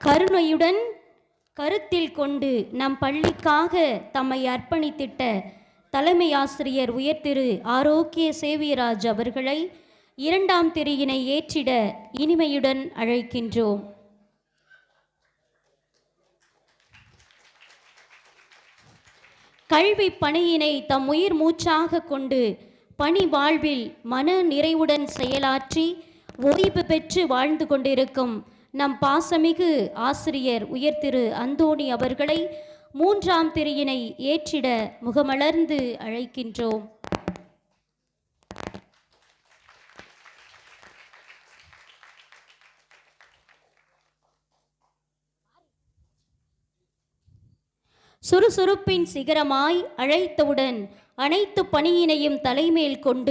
கருணையுடன் கருத்தில் கொண்டு நம் பள்ளிக்காக தம்மை அர்ப்பணித்திட்ட தலைமை ஆசிரியர் உயர்திரு ஆரோக்கிய சேவியராஜ் அவர்களை இரண்டாம் திரியினை ஏற்றிட இனிமையுடன் அழைக்கின்றோம். கல்வி பணியினை தம் உயிர் மூச்சாக கொண்டு பணி வாழ்வில் மன நிறைவுடன் செயலாற்றி ஓய்வு பெற்று வாழ்ந்து கொண்டிருக்கும் நம் பாசமிகு ஆசிரியர் உயர்திரு அந்தோணி அவர்களை மூன்றாம் திரியினை ஏற்றிட முகமலர்ந்து அழைக்கின்றோம். சுறுசுறுப்பின் சிகரமாய் அழைத்தவுடன் அனைத்து பணியினையும் தலைமேல் கொண்டு